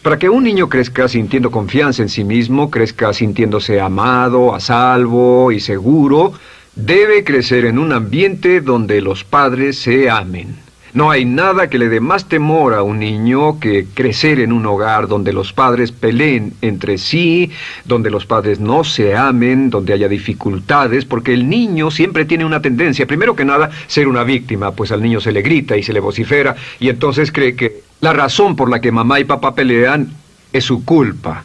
Para que un niño crezca sintiendo confianza en sí mismo, crezca sintiéndose amado, a salvo y seguro, debe crecer en un ambiente donde los padres se amen. No hay nada que le dé más temor a un niño que crecer en un hogar donde los padres peleen entre sí, donde los padres no se amen, donde haya dificultades, porque el niño siempre tiene una tendencia, primero que nada, ser una víctima, pues al niño se le grita y se le vocifera, y entonces cree que la razón por la que mamá y papá pelean es su culpa.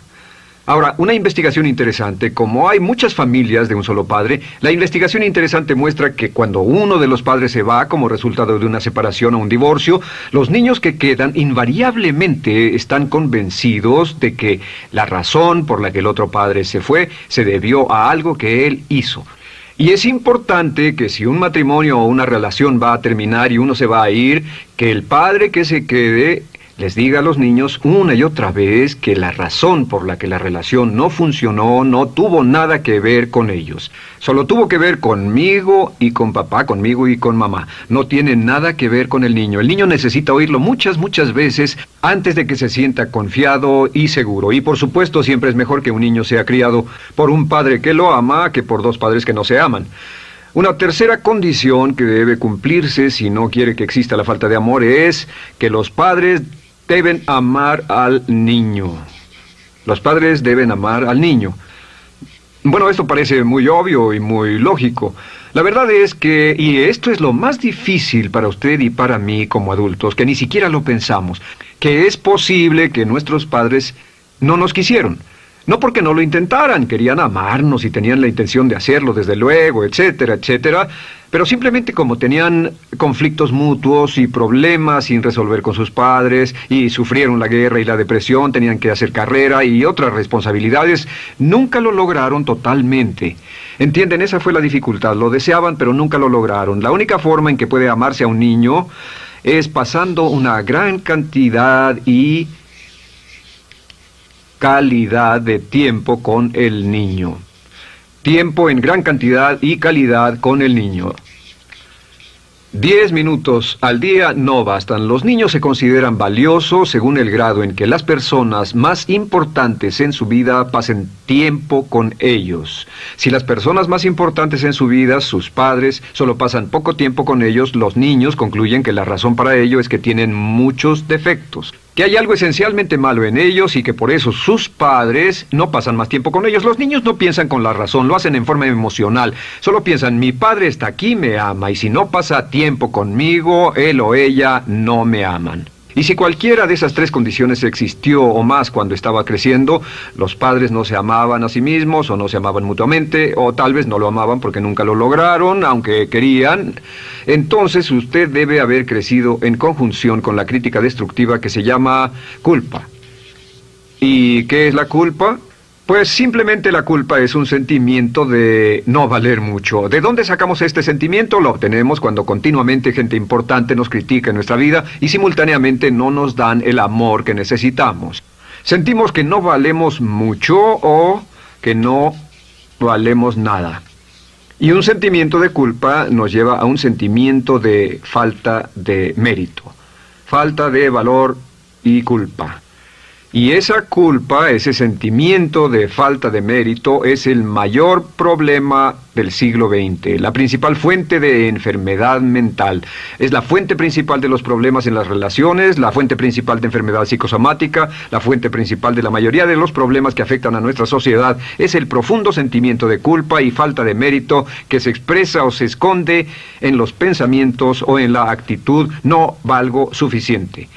Ahora, una investigación interesante, como hay muchas familias de un solo padre, la investigación interesante muestra que cuando uno de los padres se va como resultado de una separación o un divorcio, los niños que quedan invariablemente están convencidos de que la razón por la que el otro padre se fue se debió a algo que él hizo. Y es importante que si un matrimonio o una relación va a terminar y uno se va a ir, que el padre que se quede les diga a los niños una y otra vez que la razón por la que la relación no funcionó no tuvo nada que ver con ellos. Solo tuvo que ver conmigo y con papá, conmigo y con mamá. No tiene nada que ver con el niño. El niño necesita oírlo muchas veces antes de que se sienta confiado y seguro. Y por supuesto siempre es mejor que un niño sea criado por un padre que lo ama que por dos padres que no se aman. Una tercera condición que debe cumplirse si no quiere que exista la falta de amor es que los padres deben amar al niño. Los padres deben amar al niño. Bueno, esto parece muy obvio y muy lógico. La verdad es que, y esto es lo más difícil para usted y para mí como adultos, que ni siquiera lo pensamos, que es posible que nuestros padres no nos quisieron. No porque no lo intentaran, querían amarnos y tenían la intención de hacerlo, desde luego, etcétera, etcétera, pero simplemente como tenían conflictos mutuos y problemas sin resolver con sus padres, y sufrieron la guerra y la depresión, tenían que hacer carrera y otras responsabilidades, nunca lo lograron totalmente. ¿Entienden? Esa fue la dificultad. Lo deseaban, pero nunca lo lograron. La única forma en que puede amarse a un niño es pasando una gran cantidad y calidad de tiempo con el niño. Tiempo en gran cantidad y calidad con el niño. 10 minutos al día no bastan. Los niños se consideran valiosos según el grado en que las personas más importantes en su vida pasen tiempo con ellos. Si las personas más importantes en su vida, sus padres, solo pasan poco tiempo con ellos, los niños concluyen que la razón para ello es que tienen muchos defectos, que hay algo esencialmente malo en ellos y que por eso sus padres no pasan más tiempo con ellos. Los niños no piensan con la razón, lo hacen en forma emocional. Solo piensan, mi padre está aquí, me ama, y si no pasa tiempo conmigo, él o ella no me aman. Y si cualquiera de esas tres condiciones existió o más cuando estaba creciendo, los padres no se amaban a sí mismos o no se amaban mutuamente, o tal vez no lo amaban porque nunca lo lograron, aunque querían, entonces usted debe haber crecido en conjunción con la crítica destructiva que se llama culpa. ¿Y qué es la culpa? Pues simplemente la culpa es un sentimiento de no valer mucho. ¿De dónde sacamos este sentimiento? Lo obtenemos cuando continuamente gente importante nos critica en nuestra vida y simultáneamente no nos dan el amor que necesitamos. Sentimos que no valemos mucho o que no valemos nada. Y un sentimiento de culpa nos lleva a un sentimiento de falta de mérito, falta de valor y culpa. Y esa culpa, ese sentimiento de falta de mérito, es el mayor problema del siglo XX, la principal fuente de enfermedad mental. Es la fuente principal de los problemas en las relaciones, la fuente principal de enfermedad psicosomática, la fuente principal de la mayoría de los problemas que afectan a nuestra sociedad. Es el profundo sentimiento de culpa y falta de mérito que se expresa o se esconde en los pensamientos o en la actitud: no valgo suficiente,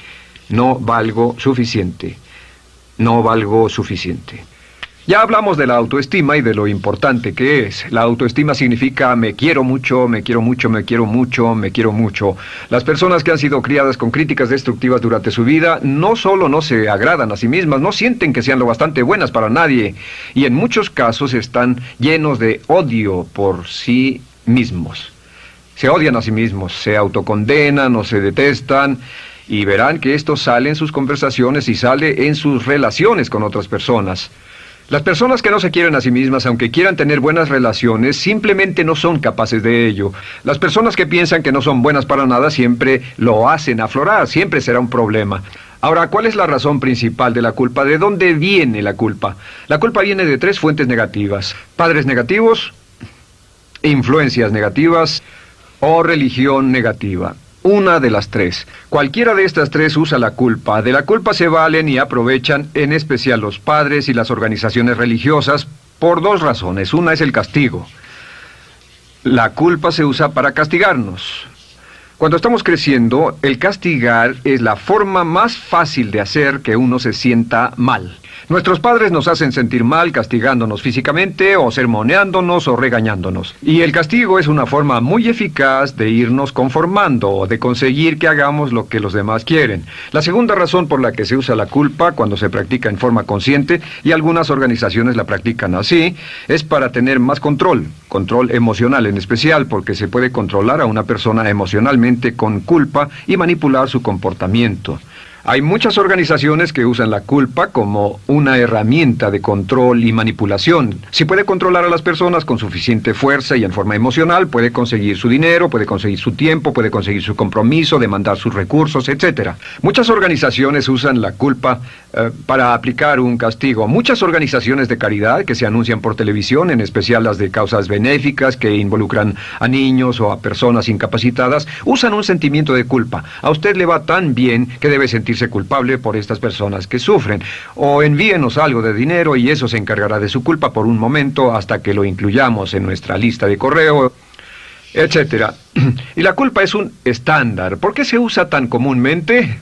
no valgo suficiente. No valgo suficiente. Ya hablamos de la autoestima y de lo importante que es. La autoestima significa me quiero mucho, me quiero mucho, me quiero mucho, me quiero mucho. Las personas que han sido criadas con críticas destructivas durante su vida no solo no se agradan a sí mismas, no sienten que sean lo bastante buenas para nadie, y en muchos casos están llenos de odio por sí mismos. Se odian a sí mismos, se autocondenan o se detestan. Y verán que esto sale en sus conversaciones y sale en sus relaciones con otras personas. Las personas que no se quieren a sí mismas, aunque quieran tener buenas relaciones, simplemente no son capaces de ello. Las personas que piensan que no son buenas para nada siempre lo hacen aflorar, siempre será un problema. Ahora, ¿cuál es la razón principal de la culpa? ¿De dónde viene la culpa? La culpa viene de 3 fuentes negativas: padres negativos, influencias negativas o religión negativa. Una de las 3. Cualquiera de estas 3 usa la culpa. De la culpa se valen y aprovechan, en especial los padres y las organizaciones religiosas, por 2 razones. Una es el castigo. La culpa se usa para castigarnos. Cuando estamos creciendo, el castigar es la forma más fácil de hacer que uno se sienta mal. Nuestros padres nos hacen sentir mal castigándonos físicamente o sermoneándonos o regañándonos. Y el castigo es una forma muy eficaz de irnos conformando o de conseguir que hagamos lo que los demás quieren. La segunda razón por la que se usa la culpa cuando se practica en forma consciente, y algunas organizaciones la practican así, es para tener más control emocional en especial, porque se puede controlar a una persona emocionalmente con culpa y manipular su comportamiento. Hay muchas organizaciones que usan la culpa como una herramienta de control y manipulación. Si puede controlar a las personas con suficiente fuerza y en forma emocional, puede conseguir su dinero, puede conseguir su tiempo, puede conseguir su compromiso, demandar sus recursos, etc. Muchas organizaciones usan la culpa para aplicar un castigo. Muchas organizaciones de caridad que se anuncian por televisión, en especial las de causas benéficas que involucran a niños o a personas incapacitadas, usan un sentimiento de culpa. A usted le va tan bien que debe sentirse culpable por estas personas que sufren. O envíenos algo de dinero y eso se encargará de su culpa por un momento hasta que lo incluyamos en nuestra lista de correo, etcétera. Y la culpa es un estándar. ¿Por qué se usa tan comúnmente?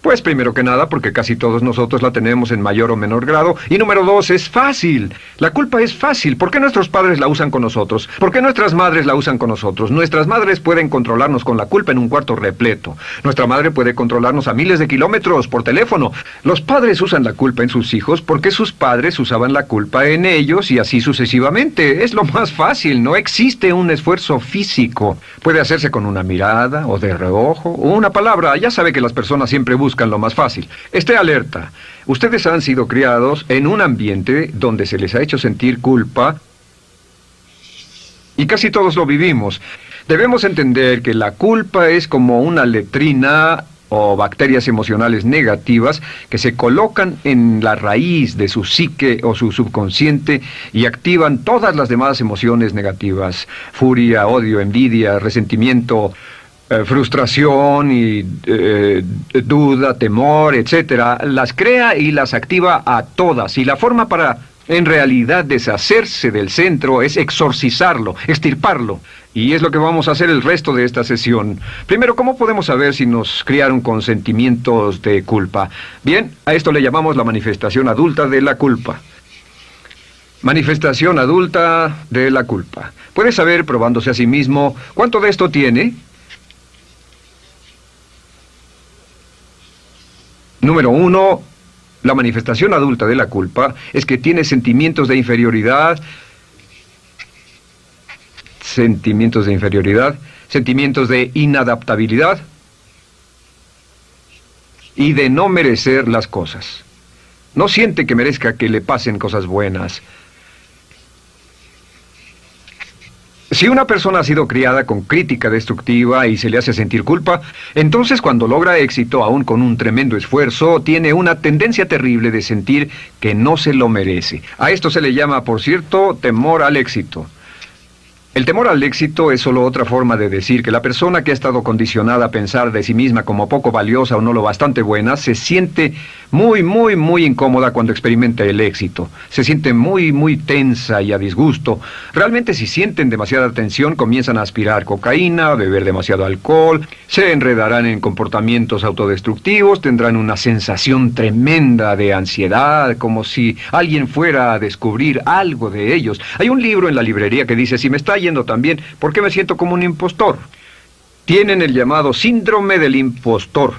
Pues primero que nada porque casi todos nosotros la tenemos en mayor o menor grado. Y número 2, es fácil. La culpa es fácil. ¿Por qué nuestros padres la usan con nosotros? ¿Por qué nuestras madres la usan con nosotros? Nuestras madres pueden controlarnos con la culpa en un cuarto repleto. Nuestra madre puede controlarnos a miles de kilómetros por teléfono. Los padres usan la culpa en sus hijos porque sus padres usaban la culpa en ellos y así sucesivamente. Es lo más fácil. No existe un esfuerzo físico. Puede hacerse con una mirada o de reojo o una palabra. Ya sabe que las personas siempre buscan lo más fácil. Esté alerta. Ustedes han sido criados en un ambiente donde se les ha hecho sentir culpa y casi todos lo vivimos. Debemos entender que la culpa es como una letrina o bacterias emocionales negativas que se colocan en la raíz de su psique o su subconsciente y activan todas las demás emociones negativas: furia, odio, envidia, resentimiento, frustración y duda, temor, etcétera. Las crea y las activa a todas. Y la forma para, en realidad, deshacerse del centro es exorcizarlo, extirparlo. Y es lo que vamos a hacer el resto de esta sesión. Primero, ¿cómo podemos saber si nos criaron con sentimientos de culpa? Bien, a esto le llamamos la manifestación adulta de la culpa. Manifestación adulta de la culpa. Puede saber, probándose a sí mismo, ¿cuánto de esto tiene? Número 1, la manifestación adulta de la culpa es que tiene sentimientos de inferioridad, sentimientos de inadaptabilidad y de no merecer las cosas. No siente que merezca que le pasen cosas buenas. Si una persona ha sido criada con crítica destructiva y se le hace sentir culpa, entonces cuando logra éxito, aún con un tremendo esfuerzo, tiene una tendencia terrible de sentir que no se lo merece. A esto se le llama, por cierto, temor al éxito. El temor al éxito es solo otra forma de decir que la persona que ha estado condicionada a pensar de sí misma como poco valiosa o no lo bastante buena, se siente muy incómoda cuando experimenta el éxito. Se siente muy tensa y a disgusto. Realmente, si sienten demasiada tensión, comienzan a aspirar cocaína, a beber demasiado alcohol, se enredarán en comportamientos autodestructivos, tendrán una sensación tremenda de ansiedad, como si alguien fuera a descubrir algo de ellos. Hay un libro en la librería que dice: si me está yendo tan bien, ¿por qué me siento como un impostor? Tienen el llamado síndrome del impostor.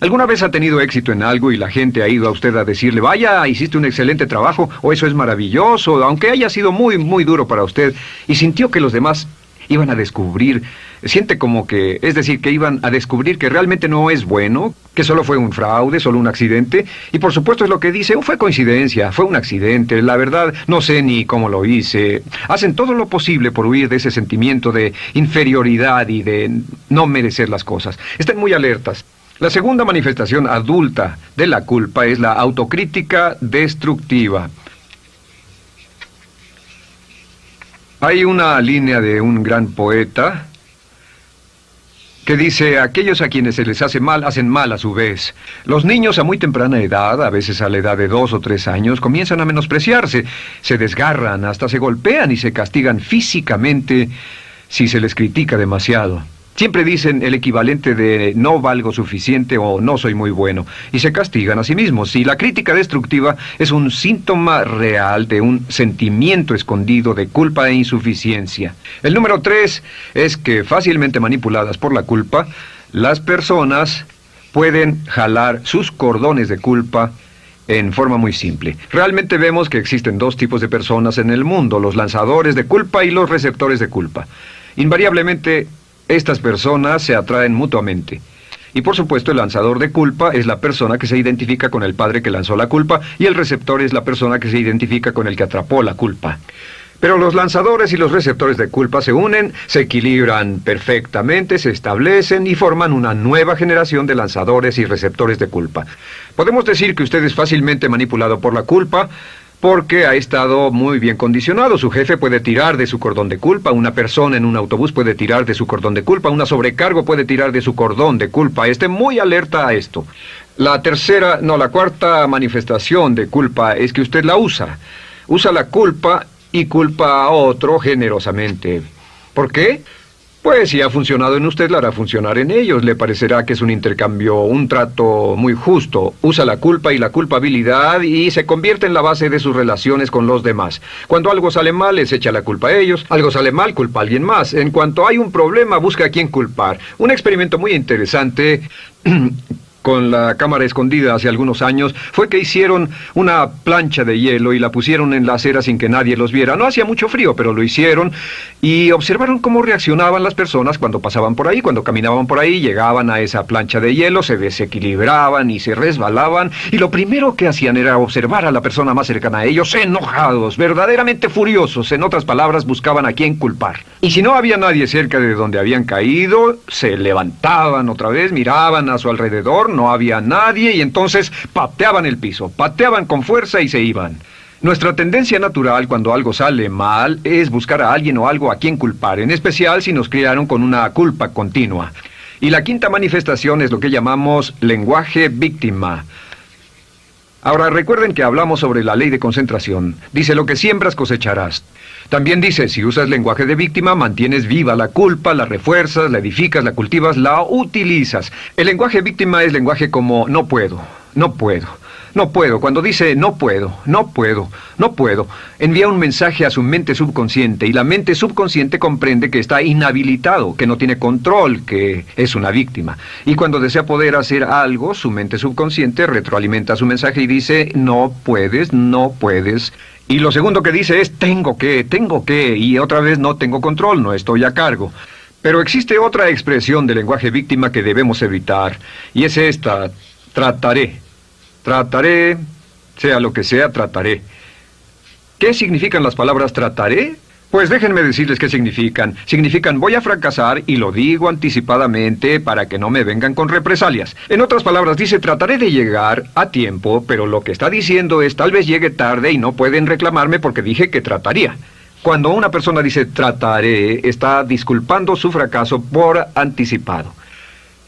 ¿Alguna vez ha tenido éxito en algo y la gente ha ido a usted a decirle: vaya, hiciste un excelente trabajo, o eso es maravilloso, aunque haya sido muy duro para usted, y sintió que los demás iban a descubrir, siente como que, es decir, que iban a descubrir que realmente no es bueno, que solo fue un fraude, solo un accidente, y por supuesto es lo que dice: fue coincidencia, fue un accidente, la verdad, no sé ni cómo lo hice. Hacen todo lo posible por huir de ese sentimiento de inferioridad y de no merecer las cosas. Estén muy alertas. La segunda manifestación adulta de la culpa es la autocrítica destructiva. Hay una línea de un gran poeta que dice: aquellos a quienes se les hace mal, hacen mal a su vez. Los niños a muy temprana edad, a veces a la edad de 2 o 3 años, comienzan a menospreciarse, se desgarran, hasta se golpean y se castigan físicamente si se les critica demasiado. Siempre dicen el equivalente de no valgo suficiente o no soy muy bueno, y se castigan a sí mismos. Y la crítica destructiva es un síntoma real de un sentimiento escondido de culpa e insuficiencia. El número 3 es que, fácilmente manipuladas por la culpa, las personas pueden jalar sus cordones de culpa en forma muy simple. Realmente vemos que existen 2 tipos de personas en el mundo: los lanzadores de culpa y los receptores de culpa. Invariablemente, estas personas se atraen mutuamente. Y por supuesto, el lanzador de culpa es la persona que se identifica con el padre que lanzó la culpa, y el receptor es la persona que se identifica con el que atrapó la culpa. Pero los lanzadores y los receptores de culpa se unen, se equilibran perfectamente, se establecen y forman una nueva generación de lanzadores y receptores de culpa. Podemos decir que usted es fácilmente manipulado por la culpa, porque ha estado muy bien condicionado. Su jefe puede tirar de su cordón de culpa, una persona en un autobús puede tirar de su cordón de culpa, una sobrecargo puede tirar de su cordón de culpa. Esté muy alerta a esto. La cuarta manifestación de culpa es que usted la usa. Usa la culpa y culpa a otro generosamente. ¿Por qué? Pues si ha funcionado en usted, la hará funcionar en ellos. Le parecerá que es un intercambio, un trato muy justo. Usa la culpa y la culpabilidad y se convierte en la base de sus relaciones con los demás. Cuando algo sale mal, les echa la culpa a ellos. Algo sale mal, culpa a alguien más. En cuanto hay un problema, busca a quién culpar. Un experimento muy interesante con la cámara escondida hace algunos años fue que hicieron una plancha de hielo y la pusieron en la acera sin que nadie los viera. No hacía mucho frío, pero lo hicieron y observaron cómo reaccionaban las personas cuando pasaban por ahí, cuando caminaban por ahí, llegaban a esa plancha de hielo, se desequilibraban y se resbalaban, y lo primero que hacían era observar a la persona más cercana a ellos, enojados, verdaderamente furiosos. En otras palabras, buscaban a quién culpar. Y si no había nadie cerca de donde habían caído, se levantaban otra vez, miraban a su alrededor, no había nadie, y entonces pateaban el piso, pateaban con fuerza y se iban. Nuestra tendencia natural cuando algo sale mal es buscar a alguien o algo a quien culpar, en especial si nos criaron con una culpa continua. Y la quinta manifestación es lo que llamamos lenguaje víctima. Ahora recuerden que hablamos sobre la ley de concentración. Dice: lo que siembras cosecharás. También dice: si usas lenguaje de víctima, mantienes viva la culpa, la refuerzas, la edificas, la cultivas, la utilizas. El lenguaje víctima es lenguaje como no puedo, no puedo, no puedo. Cuando dice no puedo, no puedo, no puedo, envía un mensaje a su mente subconsciente, y la mente subconsciente comprende que está inhabilitado, que no tiene control, que es una víctima. Y cuando desea poder hacer algo, su mente subconsciente retroalimenta su mensaje y dice: no puedes, no puedes. Y lo segundo que dice es tengo que, y otra vez no tengo control, no estoy a cargo. Pero existe otra expresión del lenguaje víctima que debemos evitar, y es esta: trataré. Trataré, sea lo que sea, trataré. ¿Qué significan las palabras trataré? Pues déjenme decirles qué significan. Significan voy a fracasar y lo digo anticipadamente para que no me vengan con represalias. En otras palabras, dice trataré de llegar a tiempo, pero lo que está diciendo es tal vez llegue tarde y no pueden reclamarme porque dije que trataría. Cuando una persona dice trataré, está disculpando su fracaso por anticipado.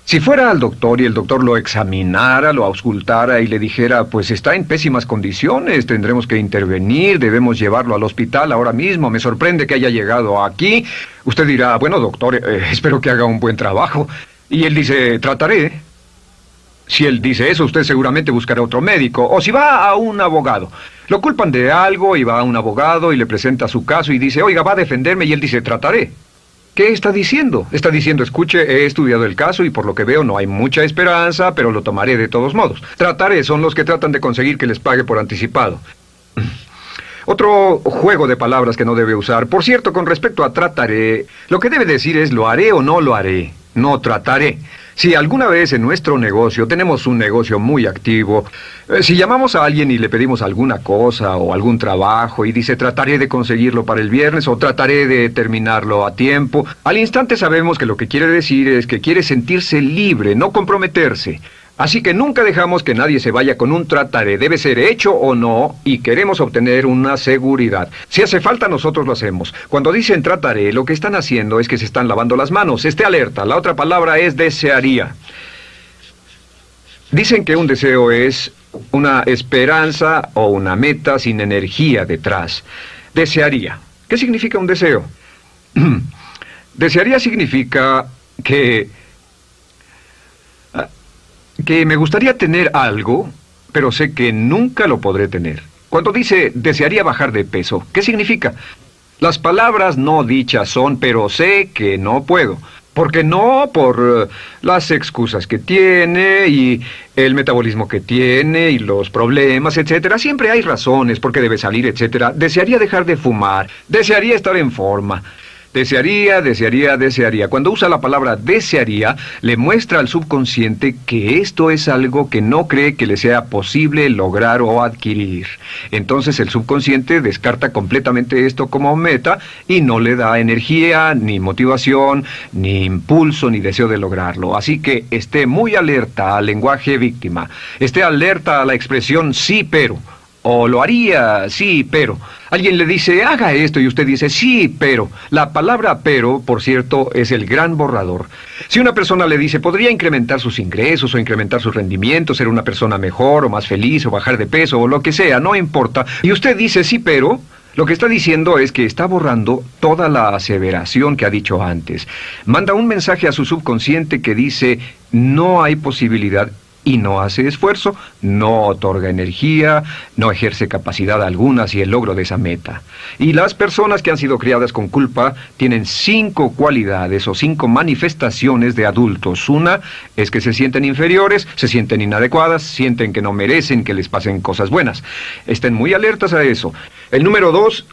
Si fuera al doctor y el doctor lo examinara, lo auscultara y le dijera, pues está en pésimas condiciones, tendremos que intervenir, debemos llevarlo al hospital ahora mismo, me sorprende que haya llegado aquí, usted dirá, bueno doctor, espero que haga un buen trabajo. Y él dice, trataré. Si él dice eso, usted seguramente buscará otro médico. O si va a un abogado, lo culpan de algo y va a un abogado y le presenta su caso y dice, oiga, va a defenderme, y él dice, trataré. ¿Qué está diciendo? Está diciendo, escuche, he estudiado el caso y por lo que veo no hay mucha esperanza, pero lo tomaré de todos modos. Trataré son los que tratan de conseguir que les pague por anticipado. Otro juego de palabras que no debe usar. Por cierto, con respecto a trataré, lo que debe decir es lo haré o no lo haré. No trataré. Si alguna vez en nuestro negocio tenemos un negocio muy activo, si llamamos a alguien y le pedimos alguna cosa o algún trabajo y dice trataré de conseguirlo para el viernes o trataré de terminarlo a tiempo, al instante sabemos que lo que quiere decir es que quiere sentirse libre, no comprometerse. Así que nunca dejamos que nadie se vaya con un trataré. Debe ser hecho o no, y queremos obtener una seguridad. Si hace falta, nosotros lo hacemos. Cuando dicen trataré, lo que están haciendo es que se están lavando las manos. Esté alerta. La otra palabra es desearía. Dicen que un deseo es una esperanza o una meta sin energía detrás. Desearía. ¿Qué significa un deseo? Desearía significa que me gustaría tener algo, pero sé que nunca lo podré tener. Cuando dice desearía bajar de peso, ¿qué significa? Las palabras no dichas son, pero sé que no puedo. Porque no por las excusas que tiene y el metabolismo que tiene y los problemas, etcétera. Siempre hay razones por qué debe salir, etcétera. Desearía dejar de fumar, desearía estar en forma. Desearía, desearía, desearía. Cuando usa la palabra desearía, le muestra al subconsciente que esto es algo que no cree que le sea posible lograr o adquirir. Entonces el subconsciente descarta completamente esto como meta y no le da energía, ni motivación, ni impulso, ni deseo de lograrlo. Así que esté muy alerta al lenguaje víctima. Esté alerta a la expresión sí, pero. O lo haría, sí, pero. Alguien le dice, haga esto, y usted dice, sí, pero. La palabra pero, por cierto, es el gran borrador. Si una persona le dice, podría incrementar sus ingresos o incrementar su rendimiento, ser una persona mejor o más feliz o bajar de peso o lo que sea, no importa. Y usted dice, sí, pero. Lo que está diciendo es que está borrando toda la aseveración que ha dicho antes. Manda un mensaje a su subconsciente que dice, no hay posibilidad. Y no hace esfuerzo, no otorga energía, no ejerce capacidad alguna hacia el logro de esa meta. Y las personas que han sido criadas con culpa tienen 5 cualidades o 5 manifestaciones de adultos. Una es que se sienten inferiores, se sienten inadecuadas, sienten que no merecen que les pasen cosas buenas. Estén muy alertas a eso. El número 2...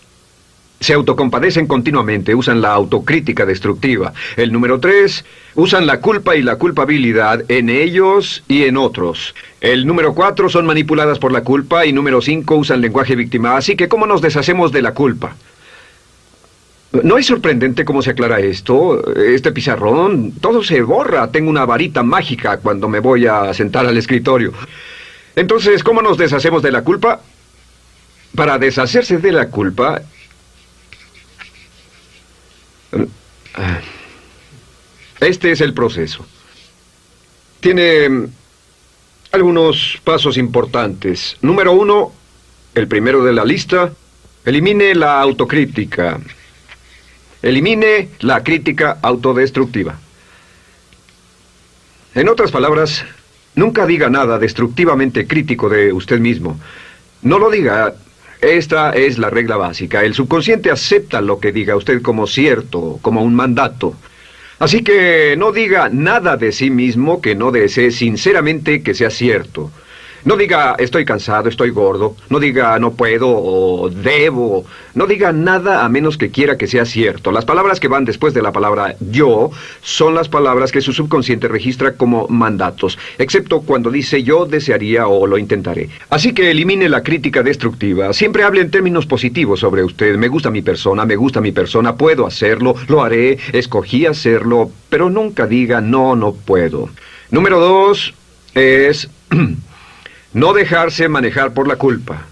se autocompadecen continuamente, usan la autocrítica destructiva. El número 3, usan la culpa y la culpabilidad en ellos y en otros. El número 4, son manipuladas por la culpa. Y número 5, usan lenguaje víctima. Así que, ¿cómo nos deshacemos de la culpa? ¿No es sorprendente cómo se aclara esto? Este pizarrón, todo se borra. Tengo una varita mágica cuando me voy a sentar al escritorio. Entonces, ¿cómo nos deshacemos de la culpa? Para deshacerse de la culpa... este es el proceso. Tiene algunos pasos importantes. Número 1, el primero de la lista, elimine la autocrítica. Elimine la crítica autodestructiva. En otras palabras, nunca diga nada destructivamente crítico de usted mismo. No lo diga. Esta es la regla básica. El subconsciente acepta lo que diga usted como cierto, como un mandato. Así que no diga nada de sí mismo que no desee sinceramente que sea cierto. No diga estoy cansado, estoy gordo. No diga no puedo o debo. No diga nada a menos que quiera que sea cierto. Las palabras que van después de la palabra yo son las palabras que su subconsciente registra como mandatos, excepto cuando dice yo desearía o lo intentaré. Así que elimine la crítica destructiva. Siempre hable en términos positivos sobre usted. Me gusta mi persona, puedo hacerlo, lo haré, escogí hacerlo, pero nunca diga no puedo. Número 2 es... no dejarse manejar por la culpa.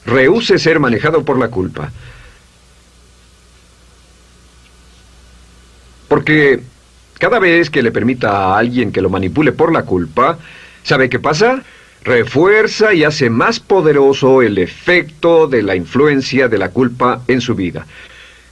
Rehúse ser manejado por la culpa. Porque cada vez que le permita a alguien que lo manipule por la culpa, ¿sabe qué pasa? Refuerza y hace más poderoso el efecto de la influencia de la culpa en su vida.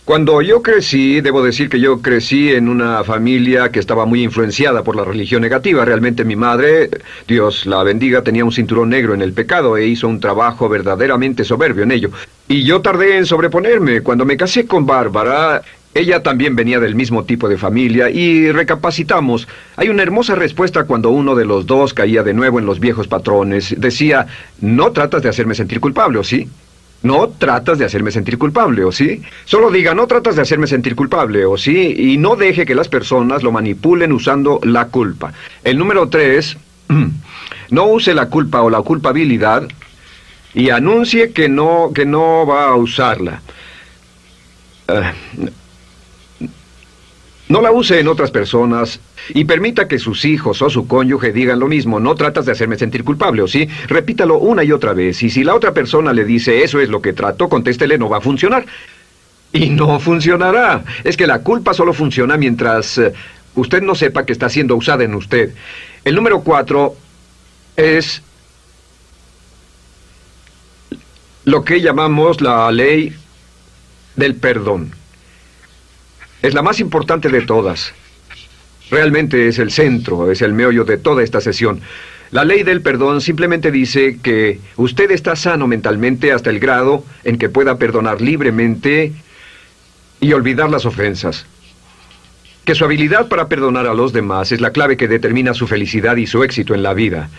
Cuando yo crecí, debo decir que yo crecí en una familia que estaba muy influenciada por la religión negativa. Realmente mi madre, Dios la bendiga, tenía un cinturón negro en el pecado e hizo un trabajo verdaderamente soberbio en ello. Y yo tardé en sobreponerme. Cuando me casé con Bárbara, ella también venía del mismo tipo de familia y recapacitamos. Hay una hermosa respuesta cuando uno de los dos caía de nuevo en los viejos patrones. Decía, no tratas de hacerme sentir culpable, ¿o sí? No tratas de hacerme sentir culpable, ¿o sí? Solo diga, no tratas de hacerme sentir culpable, ¿o sí? Y no deje que las personas lo manipulen usando la culpa. El número 3, no use la culpa o la culpabilidad y anuncie que no va a usarla. No la use en otras personas y permita que sus hijos o su cónyuge digan lo mismo. No tratas de hacerme sentir culpable, ¿o sí? Repítalo una y otra vez. Y si la otra persona le dice, eso es lo que trato, contéstele, no va a funcionar. Y no funcionará. Es que la culpa solo funciona mientras usted no sepa que está siendo usada en usted. El número 4 es lo que llamamos la ley del perdón. Es la más importante de todas. Realmente es el centro, es el meollo de toda esta sesión. La ley del perdón simplemente dice que usted está sano mentalmente hasta el grado en que pueda perdonar libremente y olvidar las ofensas. Que su habilidad para perdonar a los demás es la clave que determina su felicidad y su éxito en la vida.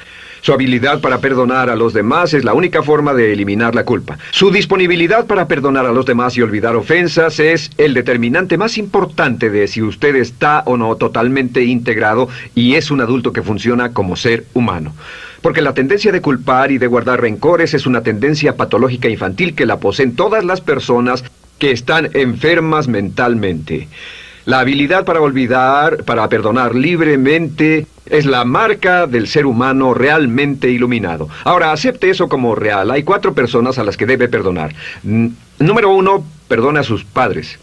Su habilidad para perdonar a los demás es la única forma de eliminar la culpa. Su disponibilidad para perdonar a los demás y olvidar ofensas es el determinante más importante de si usted está o no totalmente integrado y es un adulto que funciona como ser humano. Porque la tendencia de culpar y de guardar rencores es una tendencia patológica infantil que la poseen todas las personas que están enfermas mentalmente. La habilidad para olvidar, para perdonar libremente, es la marca del ser humano realmente iluminado. Ahora, acepte eso como real. Hay 4 personas a las que debe perdonar. Número 1, perdone a sus padres.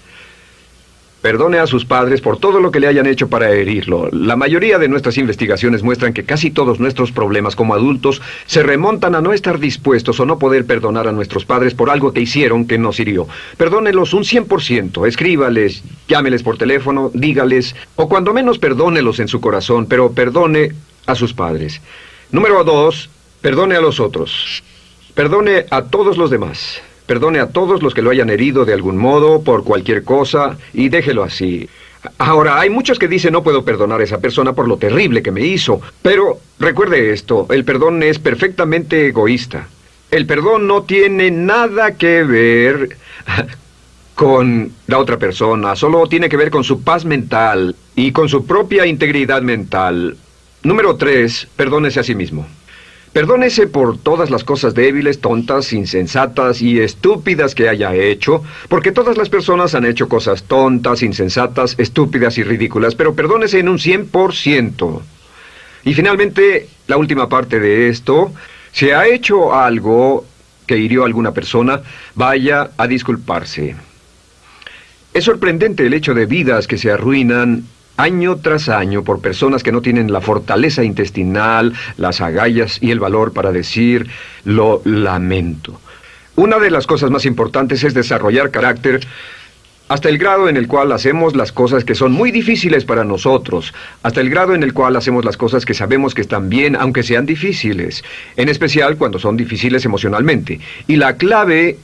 Perdone a sus padres por todo lo que le hayan hecho para herirlo. La mayoría de nuestras investigaciones muestran que casi todos nuestros problemas como adultos se remontan a no estar dispuestos o no poder perdonar a nuestros padres por algo que hicieron que nos hirió. Perdónelos un 100%, escríbales, llámeles por teléfono, dígales, o cuando menos perdónelos en su corazón, pero perdone a sus padres. Número 2, perdone a los otros. Perdone a todos los demás. Perdone a todos los que lo hayan herido de algún modo, por cualquier cosa, y déjelo así. Ahora, hay muchos que dicen no puedo perdonar a esa persona por lo terrible que me hizo. Pero recuerde esto, el perdón es perfectamente egoísta. El perdón no tiene nada que ver con la otra persona, solo tiene que ver con su paz mental y con su propia integridad mental. Número 3, perdónese a sí mismo. Perdónese por todas las cosas débiles, tontas, insensatas y estúpidas que haya hecho, porque todas las personas han hecho cosas tontas, insensatas, estúpidas y ridículas, pero perdónese en un 100%. Y finalmente, la última parte de esto, si ha hecho algo que hirió a alguna persona, vaya a disculparse. Es sorprendente el hecho de vidas que se arruinan año tras año por personas que no tienen la fortaleza intestinal, las agallas y el valor para decir lo lamento. Una de las cosas más importantes es desarrollar carácter hasta el grado en el cual hacemos las cosas que son muy difíciles para nosotros, hasta el grado en el cual hacemos las cosas que sabemos que están bien, aunque sean difíciles, en especial cuando son difíciles emocionalmente. Y la clave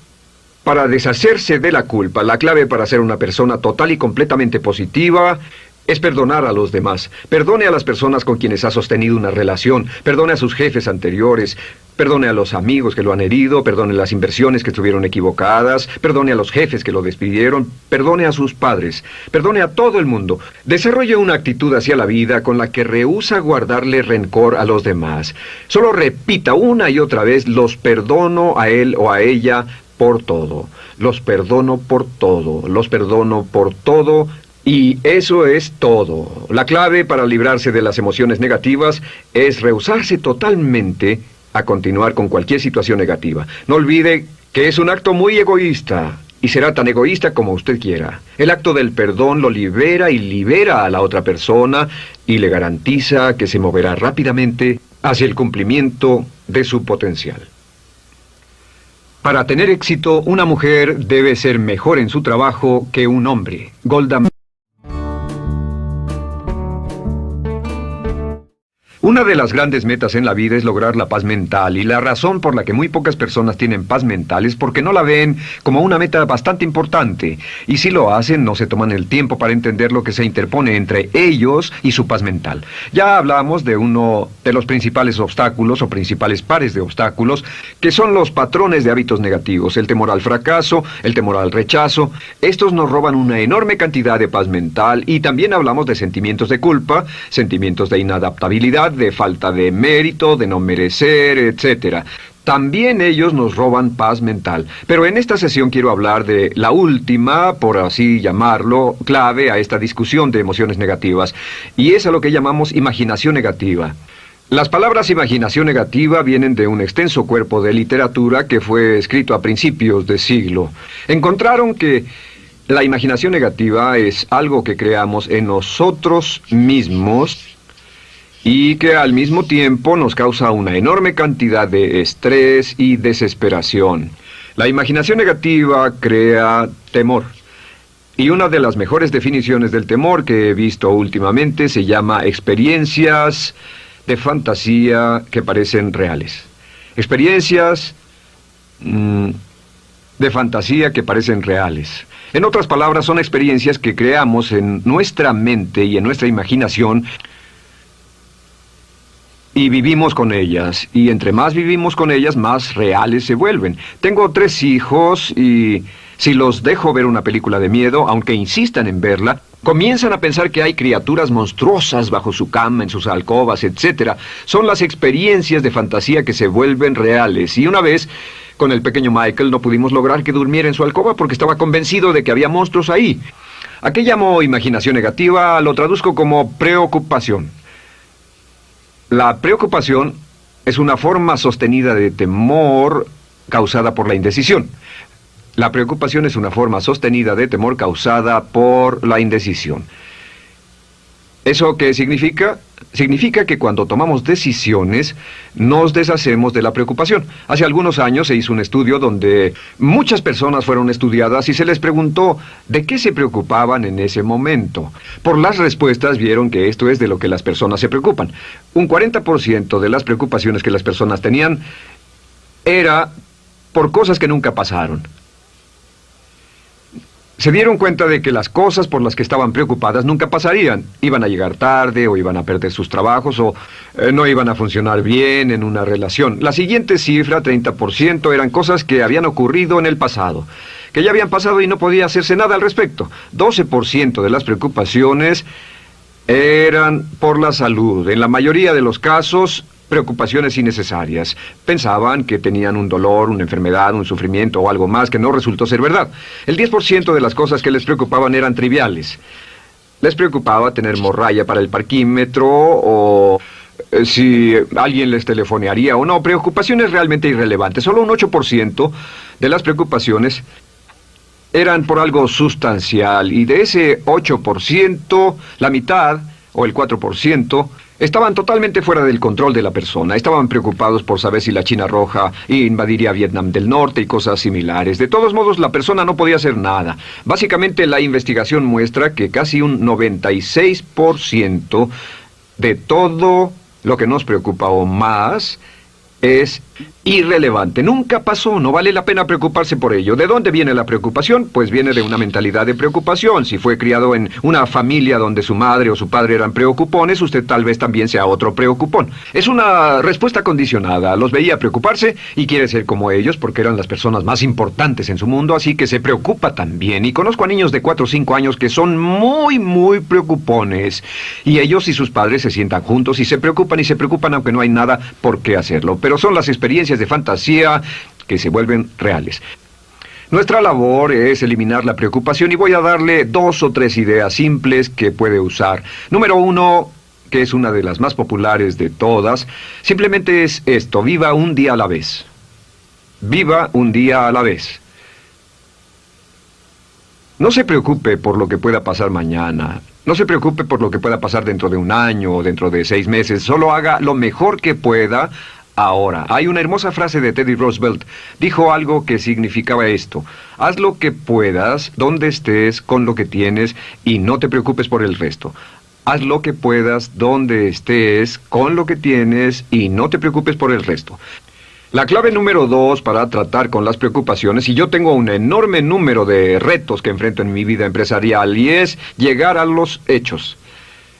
para deshacerse de la culpa, la clave para ser una persona total y completamente positiva, es perdonar a los demás. Perdone a las personas con quienes ha sostenido una relación. Perdone a sus jefes anteriores. Perdone a los amigos que lo han herido. Perdone las inversiones que estuvieron equivocadas. Perdone a los jefes que lo despidieron. Perdone a sus padres. Perdone a todo el mundo. Desarrolle una actitud hacia la vida con la que rehúsa guardarle rencor a los demás. Solo repita una y otra vez, los perdono a él o a ella por todo. Los perdono por todo. Los perdono por todo. Y eso es todo. La clave para librarse de las emociones negativas es rehusarse totalmente a continuar con cualquier situación negativa. No olvide que es un acto muy egoísta y será tan egoísta como usted quiera. El acto del perdón lo libera y libera a la otra persona y le garantiza que se moverá rápidamente hacia el cumplimiento de su potencial. Para tener éxito, una mujer debe ser mejor en su trabajo que un hombre. Una de las grandes metas en la vida es lograr la paz mental, y la razón por la que muy pocas personas tienen paz mental es porque no la ven como una meta bastante importante, y si lo hacen no se toman el tiempo para entender lo que se interpone entre ellos y su paz mental. Ya hablamos de uno de los principales obstáculos o principales pares de obstáculos, que son los patrones de hábitos negativos, el temor al fracaso, el temor al rechazo. Estos nos roban una enorme cantidad de paz mental, y también hablamos de sentimientos de culpa, sentimientos de inadaptabilidad, de falta de mérito, de no merecer, etc. También ellos nos roban paz mental. Pero en esta sesión quiero hablar de la última, por así llamarlo, clave a esta discusión de emociones negativas, y es a lo que llamamos imaginación negativa. Las palabras imaginación negativa vienen de un extenso cuerpo de literatura que fue escrito a principios de siglo. Encontraron que la imaginación negativa es algo que creamos en nosotros mismos y que al mismo tiempo nos causa una enorme cantidad de estrés y desesperación. La imaginación negativa crea temor. Y una de las mejores definiciones del temor que he visto últimamente se llama experiencias de fantasía que parecen reales. Experiencias de fantasía que parecen reales. En otras palabras, son experiencias que creamos en nuestra mente y en nuestra imaginación, y vivimos con ellas, y entre más vivimos con ellas, más reales se vuelven. Tengo 3 hijos, y si los dejo ver una película de miedo, aunque insistan en verla, comienzan a pensar que hay criaturas monstruosas bajo su cama, en sus alcobas, etc. Son las experiencias de fantasía que se vuelven reales. Y una vez, con el pequeño Michael, no pudimos lograr que durmiera en su alcoba porque estaba convencido de que había monstruos ahí. ¿A qué llamo imaginación negativa? Lo traduzco como preocupación. La preocupación es una forma sostenida de temor causada por la indecisión. La preocupación es una forma sostenida de temor causada por la indecisión. ¿Eso qué significa? Significa que cuando tomamos decisiones, nos deshacemos de la preocupación. Hace algunos años se hizo un estudio donde muchas personas fueron estudiadas y se les preguntó de qué se preocupaban en ese momento. Por las respuestas vieron que esto es de lo que las personas se preocupan. Un 40% de las preocupaciones que las personas tenían era por cosas que nunca pasaron. Se dieron cuenta de que las cosas por las que estaban preocupadas nunca pasarían. Iban a llegar tarde, o iban a perder sus trabajos, o no iban a funcionar bien en una relación. La siguiente cifra, 30%, eran cosas que habían ocurrido en el pasado, que ya habían pasado y no podía hacerse nada al respecto. 12% de las preocupaciones eran por la salud. En la mayoría de los casos, preocupaciones innecesarias. Pensaban que tenían un dolor, una enfermedad, un sufrimiento o algo más que no resultó ser verdad. El 10% de las cosas que les preocupaban eran triviales. Les preocupaba tener morralla para el parquímetro, o si alguien les telefonearía o no. Preocupaciones realmente irrelevantes. Solo un 8% de las preocupaciones eran por algo sustancial, y de ese 8%, la mitad, o el 4%, estaban totalmente fuera del control de la persona. Estaban preocupados por saber si la China Roja invadiría Vietnam del Norte y cosas similares. De todos modos, la persona no podía hacer nada. Básicamente, la investigación muestra que casi un 96% de todo lo que nos preocupa o más es irrelevante. Nunca pasó, no vale la pena preocuparse por ello. ¿De dónde viene la preocupación? Pues viene de una mentalidad de preocupación. Si fue criado en una familia donde su madre o su padre eran preocupones, usted tal vez también sea otro preocupón. Es una respuesta condicionada. Los veía preocuparse y quiere ser como ellos porque eran las personas más importantes en su mundo, así que se preocupa también. Y conozco a niños de 4 o 5 años que son muy preocupones. Y ellos y sus padres se sientan juntos y se preocupan aunque no hay nada por qué hacerlo. Pero son las experiencias de fantasía que se vuelven reales. Nuestra labor es eliminar la preocupación, y voy a darle 2 o 3 ideas simples que puede usar. Número 1, que es una de las más populares de todas, simplemente es esto: viva un día a la vez. Viva un día a la vez. No se preocupe por lo que pueda pasar mañana. No se preocupe por lo que pueda pasar dentro de un año o dentro de 6 meses. Solo haga lo mejor que pueda ahora. Hay una hermosa frase de Teddy Roosevelt. Dijo algo que significaba esto: haz lo que puedas, donde estés, con lo que tienes, y no te preocupes por el resto. Haz lo que puedas, donde estés, con lo que tienes y no te preocupes por el resto. La clave número 2 para tratar con las preocupaciones, y yo tengo un enorme número de retos que enfrento en mi vida empresarial, y es llegar a los hechos.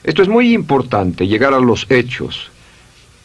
Esto es muy importante, llegar a los hechos.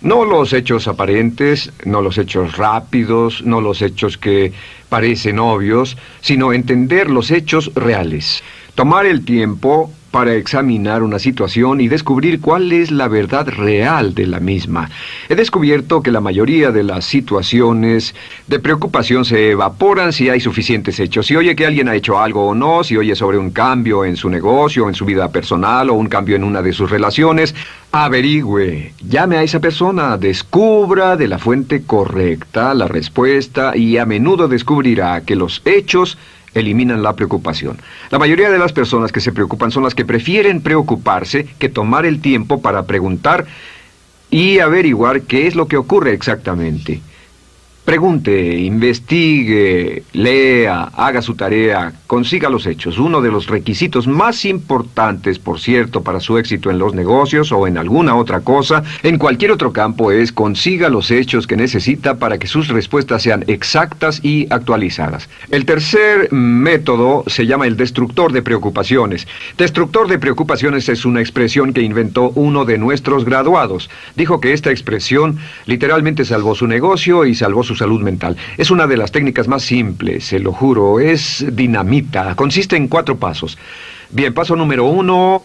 No los hechos aparentes, no los hechos rápidos, no los hechos que parecen obvios, sino entender los hechos reales. Tomar el tiempo para examinar una situación y descubrir cuál es la verdad real de la misma. He descubierto que la mayoría de las situaciones de preocupación se evaporan si hay suficientes hechos. Si oye que alguien ha hecho algo o no, si oye sobre un cambio en su negocio, en su vida personal o un cambio en una de sus relaciones, averigüe, llame a esa persona, descubra de la fuente correcta la respuesta y a menudo descubrirá que los hechos eliminan la preocupación. La mayoría de las personas que se preocupan son las que prefieren preocuparse que tomar el tiempo para preguntar y averiguar qué es lo que ocurre exactamente. Pregunte, investigue, lea, haga su tarea, consiga los hechos. Uno de los requisitos más importantes, por cierto, para su éxito en los negocios o en alguna otra cosa, en cualquier otro campo, es consiga los hechos que necesita para que sus respuestas sean exactas y actualizadas. El tercer método se llama el destructor de preocupaciones. Destructor de preocupaciones es una expresión que inventó uno de nuestros graduados. Dijo que esta expresión literalmente salvó su negocio y salvó su salud mental. Es una de las técnicas más simples, se lo juro, es dinamita, consiste en 4 pasos. Bien, paso número 1,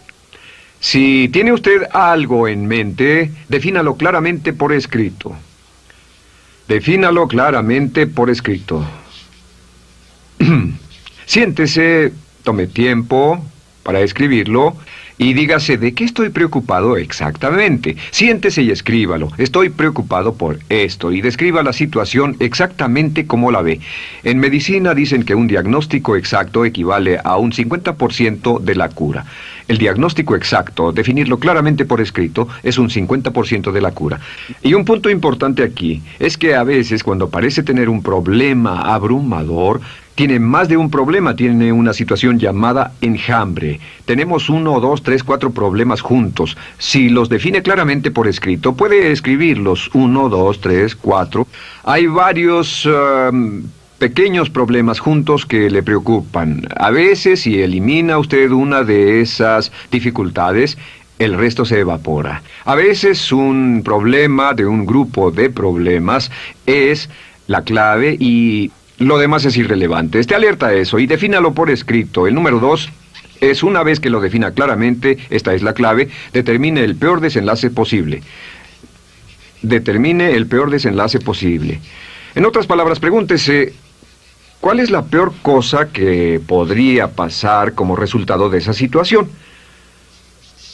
si tiene usted algo en mente, defínalo claramente por escrito. Defínalo claramente por escrito. Siéntese, tome tiempo para escribirlo y dígase de qué estoy preocupado exactamente. Siéntese y escríbalo. Estoy preocupado por esto y describa la situación exactamente como la ve. En medicina dicen que un diagnóstico exacto equivale a un 50% de la cura. El diagnóstico exacto, definirlo claramente por escrito, es un 50% de la cura. Y un punto importante aquí es que a veces cuando parece tener un problema abrumador, tiene más de un problema, tiene una situación llamada enjambre. Tenemos 1, 2, 3, 4 problemas juntos. Si los define claramente por escrito, puede escribirlos 1, 2, 3, 4. Hay varios pequeños problemas juntos que le preocupan. A veces, si elimina usted una de esas dificultades, el resto se evapora. A veces un problema de un grupo de problemas es la clave y lo demás es irrelevante. Esté alerta a eso y defínalo por escrito. El número 2 es, una vez que lo defina claramente, esta es la clave, determine el peor desenlace posible. Determine el peor desenlace posible. En otras palabras, pregúntese, ¿cuál es la peor cosa que podría pasar como resultado de esa situación?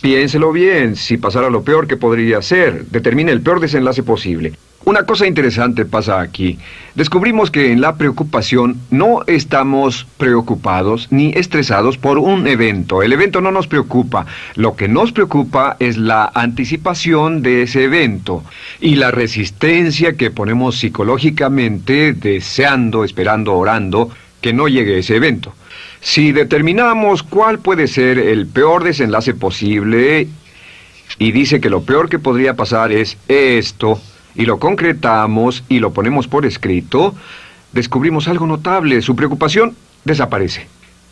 Piénselo bien, si pasara lo peor que podría ser, determine el peor desenlace posible. Una cosa interesante pasa aquí. Descubrimos que en la preocupación no estamos preocupados ni estresados por un evento. El evento no nos preocupa. Lo que nos preocupa es la anticipación de ese evento y la resistencia que ponemos psicológicamente deseando, esperando, orando que no llegue ese evento. Si determinamos cuál puede ser el peor desenlace posible y dice que lo peor que podría pasar es esto, y lo concretamos y lo ponemos por escrito, descubrimos algo notable. Su preocupación desaparece.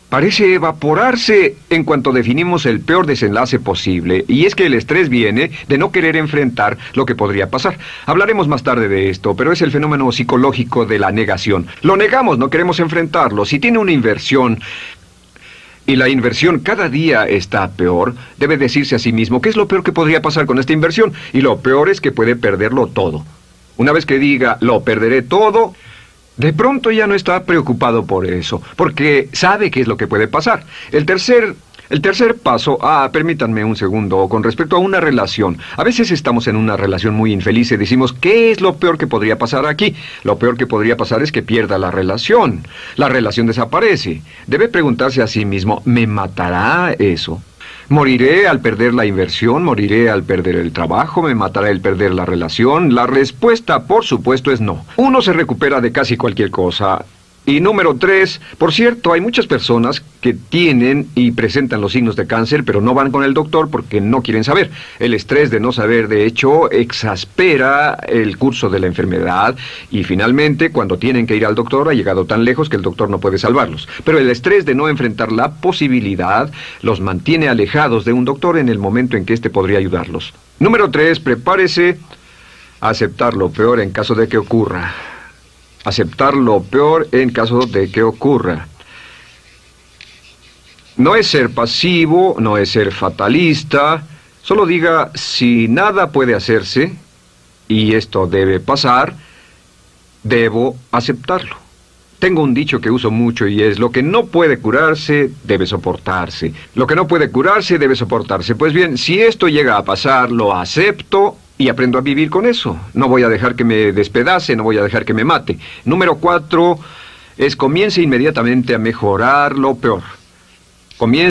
Parece evaporarse en cuanto definimos el peor desenlace posible, y es que el estrés viene de no querer enfrentar lo que podría pasar. Hablaremos más tarde de esto, pero es el fenómeno psicológico de la negación. Lo negamos, no queremos enfrentarlo. Si tiene una inversión y la inversión cada día está peor, debe decirse a sí mismo qué es lo peor que podría pasar con esta inversión, y lo peor es que puede perderlo todo. Una vez que diga, lo perderé todo, de pronto ya no está preocupado por eso, porque sabe qué es lo que puede pasar. El tercer paso, permítanme un segundo, con respecto a una relación. A veces estamos en una relación muy infeliz y decimos, ¿qué es lo peor que podría pasar aquí? Lo peor que podría pasar es que pierda la relación. La relación desaparece. Debe preguntarse a sí mismo, ¿me matará eso? ¿Moriré al perder la inversión? ¿Moriré al perder el trabajo? ¿Me matará el perder la relación? La respuesta, por supuesto, es no. Uno se recupera de casi cualquier cosa. Y número 3, por cierto, hay muchas personas que tienen y presentan los signos de cáncer, pero no van con el doctor porque no quieren saber. El estrés de no saber, de hecho, exaspera el curso de la enfermedad y finalmente, cuando tienen que ir al doctor, ha llegado tan lejos que el doctor no puede salvarlos. Pero el estrés de no enfrentar la posibilidad los mantiene alejados de un doctor en el momento en que éste podría ayudarlos. Número 3, prepárese a aceptar lo peor en caso de que ocurra. Aceptar lo peor en caso de que ocurra. No es ser pasivo, no es ser fatalista. Solo diga, si nada puede hacerse, y esto debe pasar, debo aceptarlo. Tengo un dicho que uso mucho y es, lo que no puede curarse, debe soportarse. Lo que no puede curarse, debe soportarse. Pues bien, si esto llega a pasar, lo acepto y aprendo a vivir con eso. No voy a dejar que me despedace, no voy a dejar que me mate. Número 4 es, comience inmediatamente a mejorar lo peor. Comience